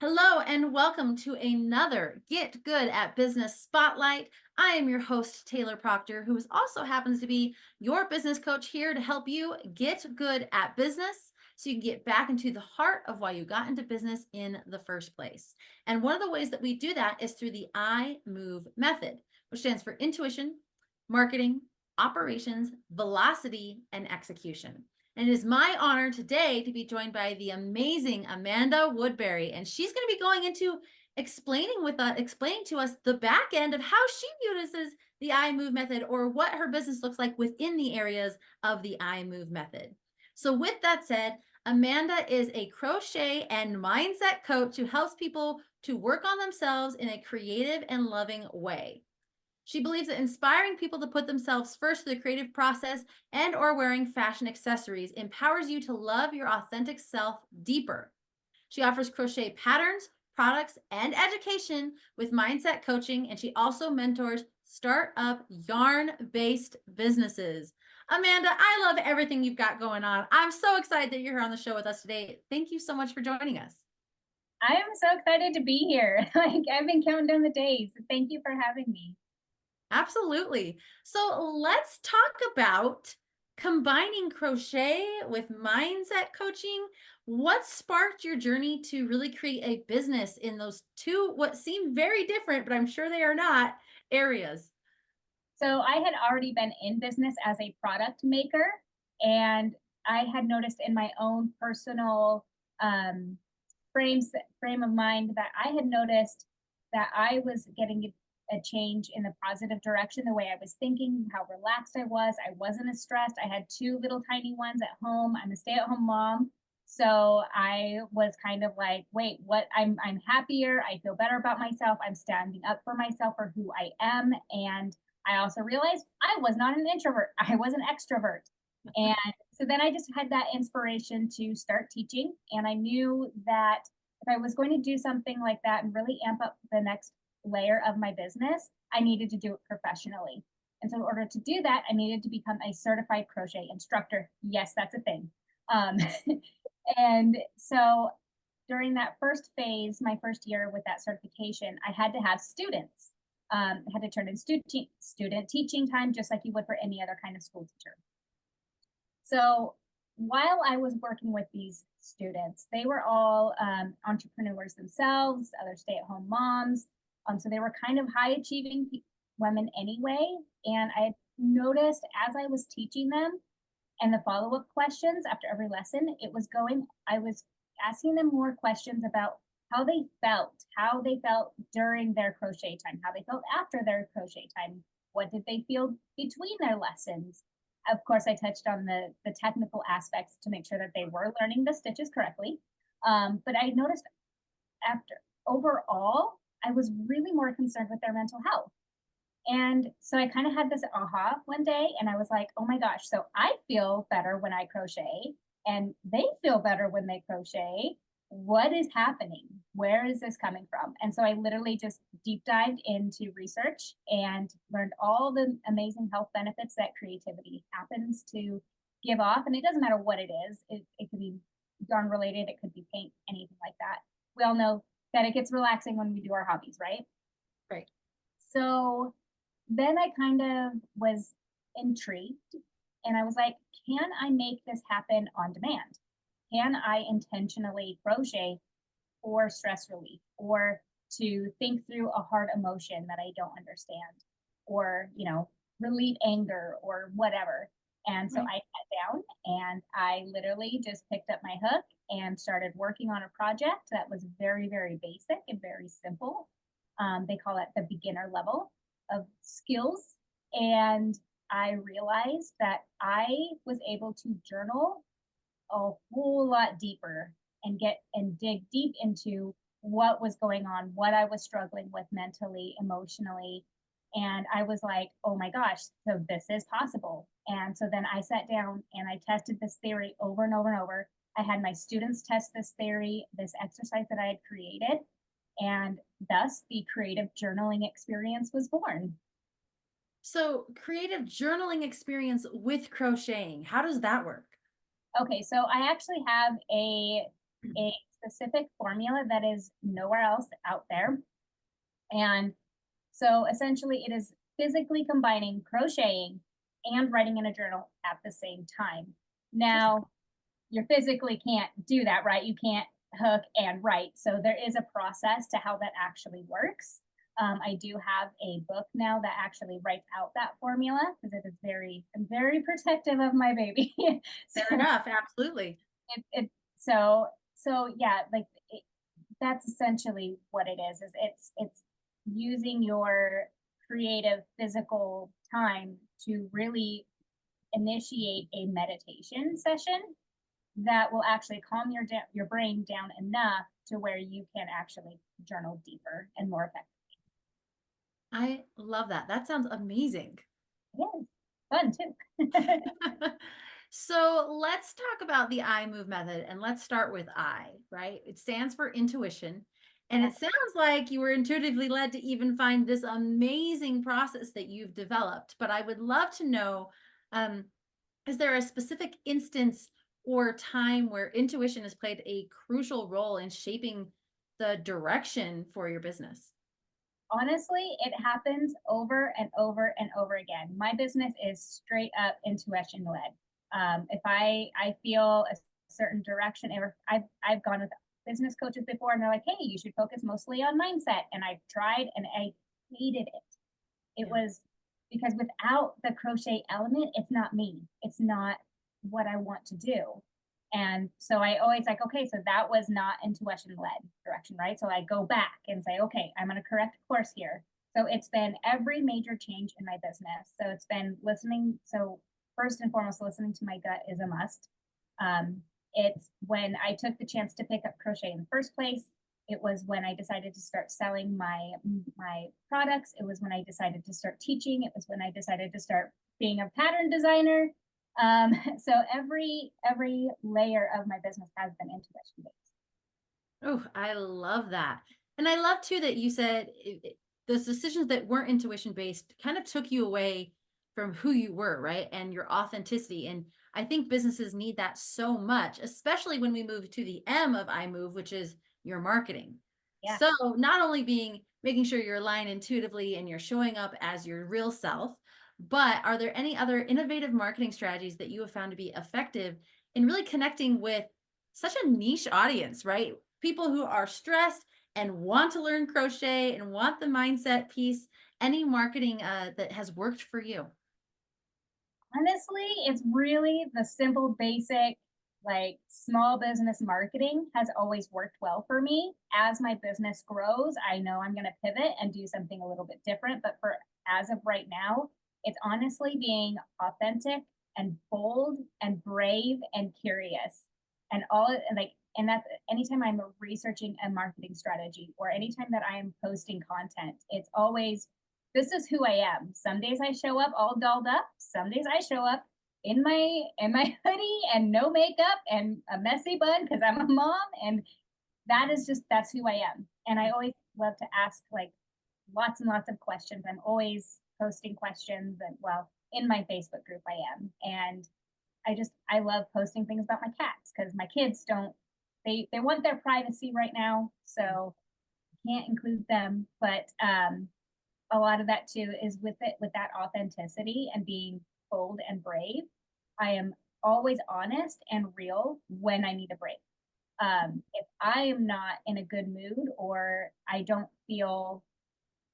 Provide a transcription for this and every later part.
Hello and welcome to another Get Good at Business Spotlight. I am your host, Taylor Proctor, who also happens to be your business coach here to help you get good at business so you can get back into the heart of why you got into business in the first place. And one of the ways that we do that is through the I Move method, which stands for intuition, marketing, operations, velocity, and execution. And it is my honor today to be joined by the amazing Amanda Woodbury, and she's going to be going into explaining to us the back end of how she utilizes the I Move method or what her business looks like within the areas of the I Move method. So with that said, Amanda is a crochet and mindset coach who helps people to work on themselves in a creative and loving way. She believes that inspiring people to put themselves first through the creative process and or wearing fashion accessories empowers you to love your authentic self deeper. She offers crochet patterns, products, and education with mindset coaching, and she also mentors startup yarn-based businesses. Amanda, I love everything you've got going on. I'm so excited that you're here on the show with us today. Thank you so much for joining us. I am so excited to be here. I've been counting down the days. Thank you for having me. Absolutely. So let's talk about combining crochet with mindset coaching. What sparked your journey to really create a business in those two, what seem very different, but I'm sure they are not, areas? So I had already been in business as a product maker, and I had noticed in my own personal um, frame of mind that I had noticed that I was getting a change in the positive direction, the way I was thinking, how relaxed I was. I wasn't as stressed. I had two little tiny ones at home. I'm a stay-at-home mom. So I was kind of like, wait, what I'm happier. I feel better about myself. I'm standing up for myself for who I am. And I also realized I was not an introvert. I was an extrovert. And so then I just had that inspiration to start teaching. And I knew that if I was going to do something like that and really amp up the next layer of my business, I needed to do it professionally. And so, in order to do that, I needed to become a certified crochet instructor. Yes, that's a thing. Um, and so, during that first phase, my first year with that certification, I had to have students. I had to turn in student teaching time, just like you would for any other kind of school teacher. So while I was working with these students, they were all entrepreneurs themselves, other stay-at-home moms. So they were kind of high-achieving women anyway. And I noticed as I was teaching them and the follow-up questions after every lesson, I was asking them more questions about how they felt during their crochet time, how they felt after their crochet time, what did they feel between their lessons. Of course, I touched on the technical aspects to make sure that they were learning the stitches correctly. But I noticed after overall, I was really more concerned with their mental health. And so I kind of had this aha one day, and I was like, oh my gosh, so I feel better when I crochet, and they feel better when they crochet. What is happening? Where is this coming from? And so I literally just deep dived into research and learned all the amazing health benefits that creativity happens to give off. And it doesn't matter what it is, it could be yarn related, it could be paint, anything like that. We all know that it gets relaxing when we do our hobbies, right? Right. So then I kind of was intrigued, and I was like, can I make this happen on demand? Can I intentionally crochet for stress relief or to think through a hard emotion that I don't understand or, relieve anger or whatever? And so Right. I sat down and I literally just picked up my hook and started working on a project that was very, very basic and very simple. They call it the beginner level of skills. And I realized that I was able to journal a whole lot deeper and get and dig deep into what was going on, what I was struggling with mentally, emotionally. And I was like, oh my gosh, so this is possible. And so then I sat down and I tested this theory over and over and over. I had my students test this theory, this exercise that I had created, and thus the creative journaling experience was born. So creative journaling experience with crocheting. How does that work? Okay, so I actually have a specific formula that is nowhere else out there. And so essentially, it is physically combining crocheting and writing in a journal at the same time. Interesting. Now, you physically can't do that, right? You can't hook and write. So there is a process to how that actually works. I do have a book now that actually writes out that formula because it is I'm very protective of my baby. Fair So enough. Absolutely. it so yeah, like that's essentially what it is. Is it's using your creative physical time to really initiate a meditation session that will actually calm your brain down enough to where you can actually journal deeper and more effectively. I love that. That sounds amazing. Yes, fun too. So let's talk about the I move method and let's start with I, right? It stands for intuition. And Yeah. it sounds like you were intuitively led to even find this amazing process that you've developed. But I would love to know, um, is there a specific instance or time where intuition has played a crucial role in shaping the direction for your business? Honestly, it happens over and over and over again. My business is straight up intuition led. If I feel a certain direction, or I've gone with business coaches before, and they're like, "Hey, you should focus mostly on mindset," and I've tried, and I hated it. It Yeah. was because without the crochet element, it's not me. It's not what I want to do. And so I always like, okay, so that was not intuition led direction, right? So I go back and say, okay, I'm going to correct course here. So it's been every major change in my business. So it's been listening. So first and foremost, listening to my gut is a must. Um, it's when I took the chance to pick up crochet in the first place. It was when I decided to start selling my products. It was when I decided to start teaching. It was when I decided to start being a pattern designer. So every layer of my business has been intuition based. Oh, I love that. And I love too that you said those decisions that weren't intuition based kind of took you away from who you were, right? And your authenticity. And I think businesses need that so much, especially when we move to the M of I move, which is your marketing. Yeah. So not only being making sure you're aligned intuitively and you're showing up as your real self, but are there any other innovative marketing strategies that you have found to be effective in really connecting with such a niche audience, right? People who are stressed and want to learn crochet and want the mindset piece, any marketing that has worked for you? Honestly, it's really the simple, basic, like small business marketing has always worked well for me. As my business grows, I know I'm going to pivot and do something a little bit different. But for as of right now, it's honestly being authentic and bold and brave and curious. And and that's anytime I'm researching a marketing strategy or anytime that I am posting content, it's always this is who I am. Some days I show up all dolled up. Some days I show up in my hoodie and no makeup and a messy bun because I'm a mom. And that's who I am. And I always love to ask like lots and lots of questions. I'm always posting questions and well, in my Facebook group I am. And I love posting things about my cats because my kids don't they want their privacy right now. So can't include them. But a lot of that too is with that authenticity and being bold and brave. I am always honest and real when I need a break. If I am not in a good mood or I don't feel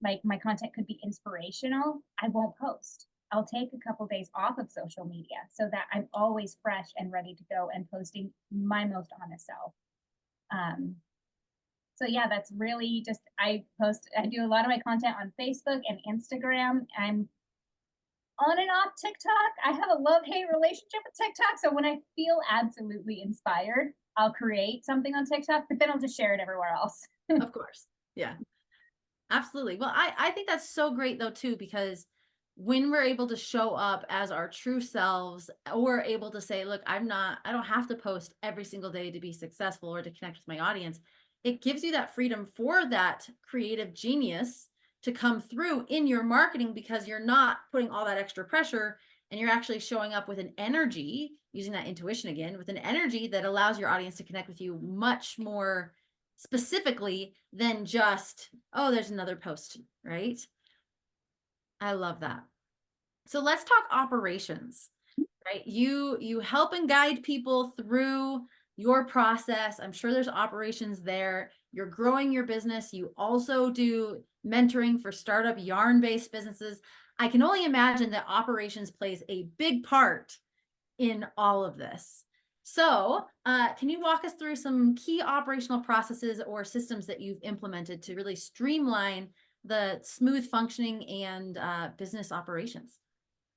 like my content could be inspirational, I won't post. I'll take a couple days off of social media so that I'm always fresh and ready to go and posting my most honest self. Um, so yeah, that's really just I do a lot of my content on Facebook and Instagram. I'm on and off TikTok. I have a love-hate relationship with TikTok. So when I feel absolutely inspired, I'll create something on TikTok, but then I'll just share it everywhere else. Of course. Yeah. Absolutely. Well, I think that's so great though too, because when we're able to show up as our true selves or able to say, look, I don't have to post every single day to be successful or to connect with my audience. It gives you that freedom for that creative genius to come through in your marketing because you're not putting all that extra pressure and you're actually showing up with an energy, using that intuition again, with an energy that allows your audience to connect with you much more specifically than just, oh, there's another post, right? I love that. So let's talk operations, right? You help and guide people through your process. I'm sure there's operations there. You're growing your business. You also do mentoring for startup yarn-based businesses. I can only imagine that operations plays a big part in all of this. So, can you walk us through some key operational processes or systems that you've implemented to really streamline the smooth functioning and business operations?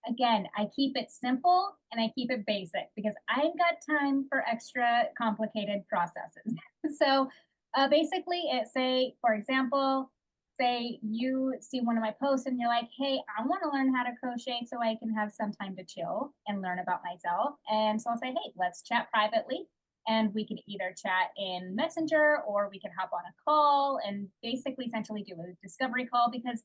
Again, I keep it simple and I keep it basic because I ain't got time for extra complicated processes. So basically, it say, for example, say you see one of my posts and you're like, hey, I want to learn how to crochet so I can have some time to chill and learn about myself. And so I'll say, hey, let's chat privately. And we can either chat in Messenger or we can hop on a call and basically essentially do a discovery call because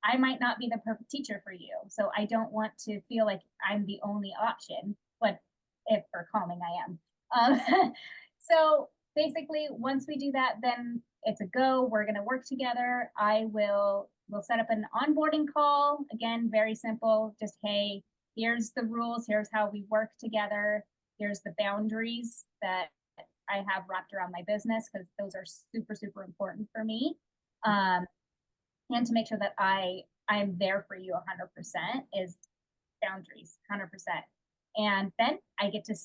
I might not be the perfect teacher for you. So I don't want to feel like I'm the only option, but if for calming, I am. So basically, once we do that, then it's a go. We're going to work together. We'll set up an onboarding call. Again, very simple. Just, hey, here's the rules. Here's how we work together. Here's the boundaries that I have wrapped around my business because those are super, super important for me. And to make sure that I'm there for you 100% is boundaries 100%. And then I get to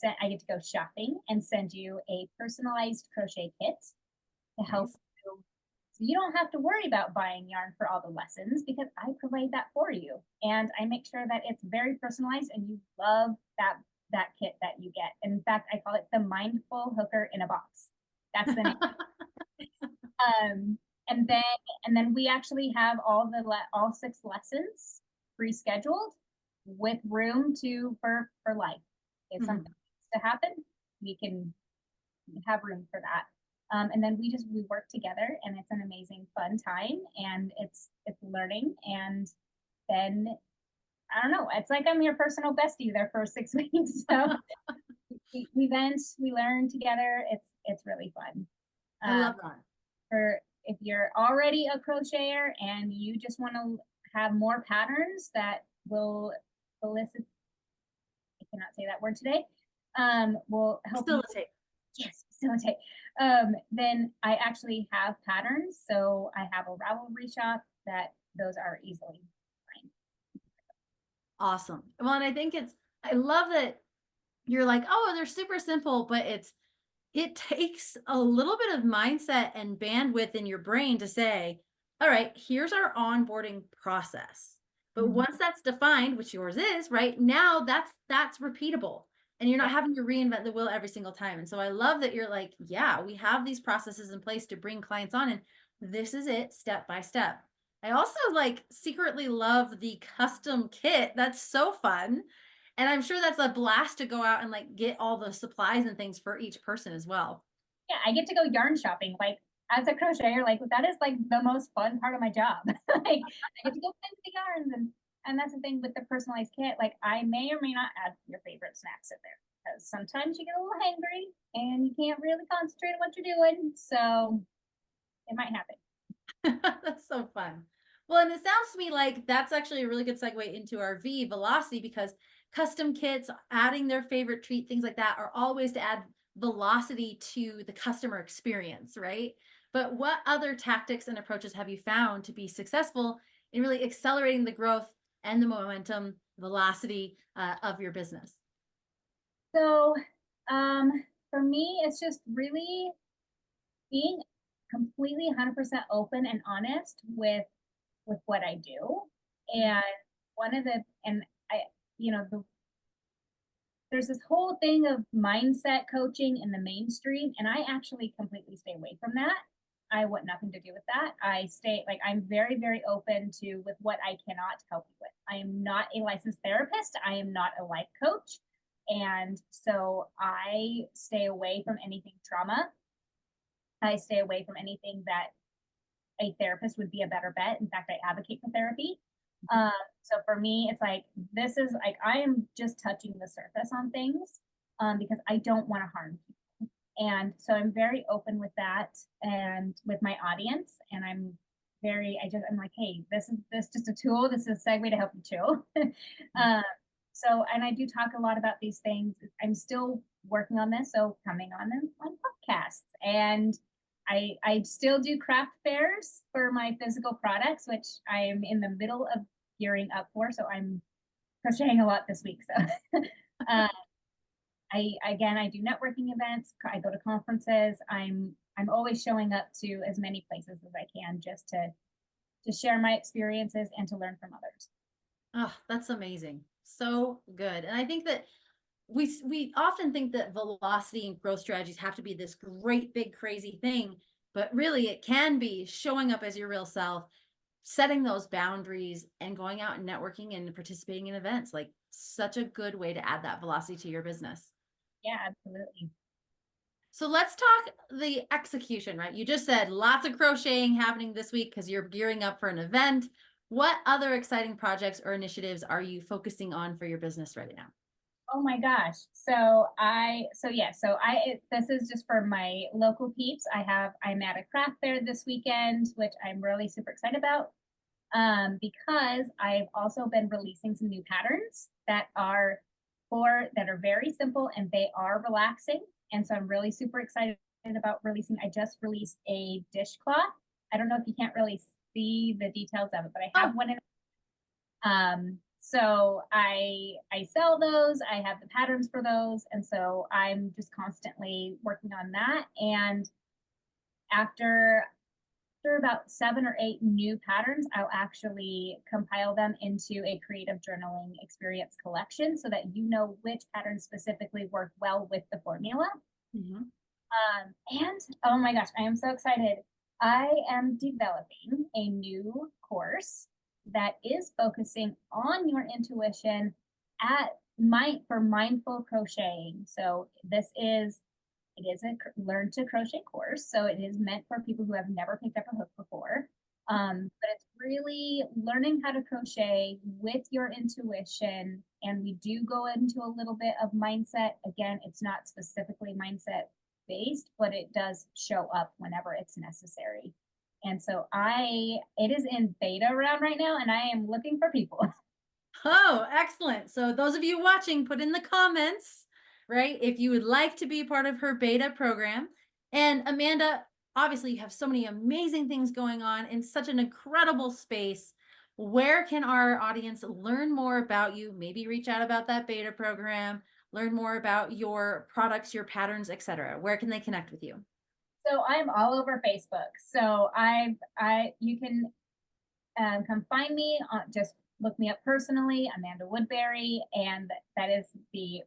go shopping and send you a personalized crochet kit to help Nice. you, so you don't have to worry about buying yarn for all the lessons because I provide that for you and I make sure that it's very personalized and you love that kit that you get. And in fact, I call it the mindful hooker in a box. That's the name. Um, and then we actually have all 6 lessons pre-scheduled with room for life. If something Mhm. needs to happen, we can have room for that. And then we work together, and it's an amazing fun time, and it's learning. And then I don't know, it's like I'm your personal bestie there for 6 weeks. So we vent, we learn together. It's really fun. I Um, love that. for if you're already a crocheter and you just want to have more patterns that will elicit, I cannot say that word today, will help you, Facilitate. yes, facilitate. Then I actually have patterns. So I have a Ravelry shop that those are easily fine. Awesome. Well, and I love that you're like, oh, they're super simple, but it takes a little bit of mindset and bandwidth in your brain to say, all right, here's our onboarding process. But Mhm. once that's defined, which yours is, right? Now that's repeatable. And you're Yeah. not having to reinvent the wheel every single time. And so I love that you're like, yeah, we have these processes in place to bring clients on and this is it step by step. I also like secretly love the custom kit. That's so fun. And I'm sure that's a blast to go out and like get all the supplies and things for each person as well. Yeah, I get to go yarn shopping. Like as a crocheter, like that is like the most fun part of my job. Like I get to go find the yarns and that's the thing with the personalized kit. Like I may or may not add your favorite snacks in there because sometimes you get a little hangry and you can't really concentrate on what you're doing. So it might happen. That's so fun. Well, and it sounds to me like that's actually a really good segue into our V velocity because custom kits, adding their favorite treat, things like that are all ways to add velocity to the customer experience, right? But what other tactics and approaches have you found to be successful in really accelerating the growth and the momentum, velocity of your business? So for me, it's just really being completely 100% open and honest with what I do. Mhm. And one of the and I you know the there's this whole thing of mindset coaching in the mainstream, and I actually completely stay away from that. I want nothing to do with that. I'm very, very open to with what I cannot help you with. I am not a licensed therapist. I am not a life coach. And so I stay away from anything trauma. I stay away from anything that a therapist would be a better bet. In fact, I advocate for therapy. Mhm. Um, so for me, it's like this is like I am just touching the surface on things because I don't want to harm people. And so I'm very open with that and with my audience. And I'm like, hey, this just a tool. This is a segue to help you chill. Mm. um, so, and I do talk a lot about these things. I'm still working on this. So coming on podcasts and I still do craft fairs for my physical products, which I am in the middle of gearing up for. So I'm crocheting a lot this week. So uh, I do networking events. I go to conferences. I'm always showing up to as many places as I can just to share my experiences and to learn from others. Oh, that's amazing. So good. And I think that we often think that velocity and growth strategies have to be this great big crazy thing, but really it can be showing up as your real self, setting those boundaries and going out and networking and participating in events. Like such a good way to add that velocity to your business. Yeah, absolutely. So let's talk the execution, right? You just said lots of crocheting happening this week because you're gearing up for an event. What other exciting projects or initiatives are you focusing on for your business right now? Oh my gosh. This is just for my local peeps. I'm at a craft fair this weekend, which I'm really super excited about. Because I've also been releasing some new patterns that are very simple and they are relaxing. And so I'm really super excited about releasing. I just released a dishcloth. I don't know if you can't really see the details of it, but I have Oh, one in. So I sell those. I have the patterns for those, and so I'm just constantly working on that. And after about 7 or 8 new patterns, I'll actually compile them into a creative journaling experience collection so that you know which patterns specifically work well with the formula. mhm. And oh my gosh, I am so excited. I am developing a new course that is focusing on your intuition for mindful crocheting. So it is a learn to crochet course. So it is meant for people who have never picked up a hook before. But it's really learning how to crochet with your intuition. And we do go into a little bit of mindset. Again, it's not specifically mindset based, but it does show up whenever it's necessary. And so it is in beta round right now, and I am looking for people. Oh, excellent. So those of you watching, put in the comments, right, if you would like to be part of her beta program. And Amanda, obviously you have so many amazing things going on in such an incredible space. Where can our audience learn more about you? Maybe reach out about that beta program, learn more about your products, your patterns, etc. Where can they connect with you? So I'm all over Facebook. You can come find me. Just look me up personally, Amanda Woodbury, and that is the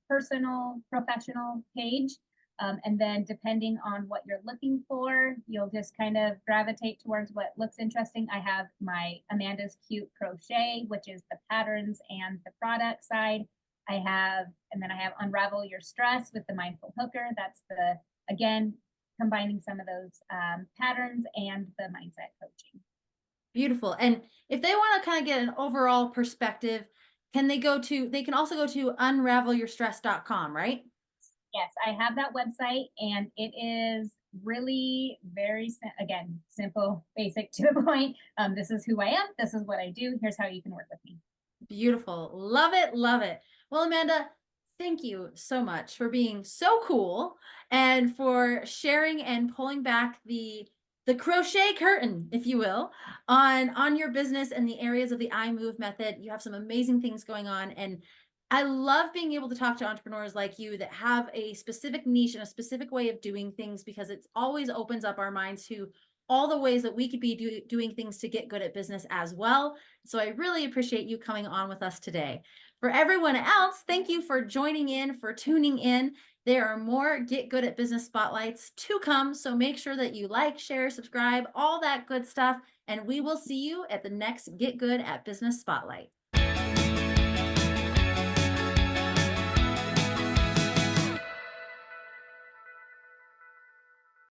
personal professional page. And then, depending on what you're looking for, you'll just kind of gravitate towards what looks interesting. I have my Amanda's Cute Crochet, which is the patterns and the product side. And then I have Unravel Your Stress with the Mindful Hooker. That's again, combining some of those patterns and the mindset coaching. Beautiful. And if they want to kind of get an overall perspective, they can also go to unravelyourstress.com, right? Yes, I have that website and it is really again, simple, basic to the point. This is who I am. This is what I do. Here's how you can work with me. Beautiful. Love it. Love it. Well, Amanda, thank you so much for being so cool and for sharing and pulling back the crochet curtain, if you will, on your business and the areas of the I move method. You have some amazing things going on, and I love being able to talk to entrepreneurs like you that have a specific niche and a specific way of doing things, because it always opens up our minds to all the ways that we could be doing things to get good at business as well. So I really appreciate you coming on with us today. For everyone else, thank you for joining in, for tuning in. There are more Get Good at Business spotlights to come. So make sure that you like, share, subscribe, all that good stuff. And we will see you at the next Get Good at Business spotlight.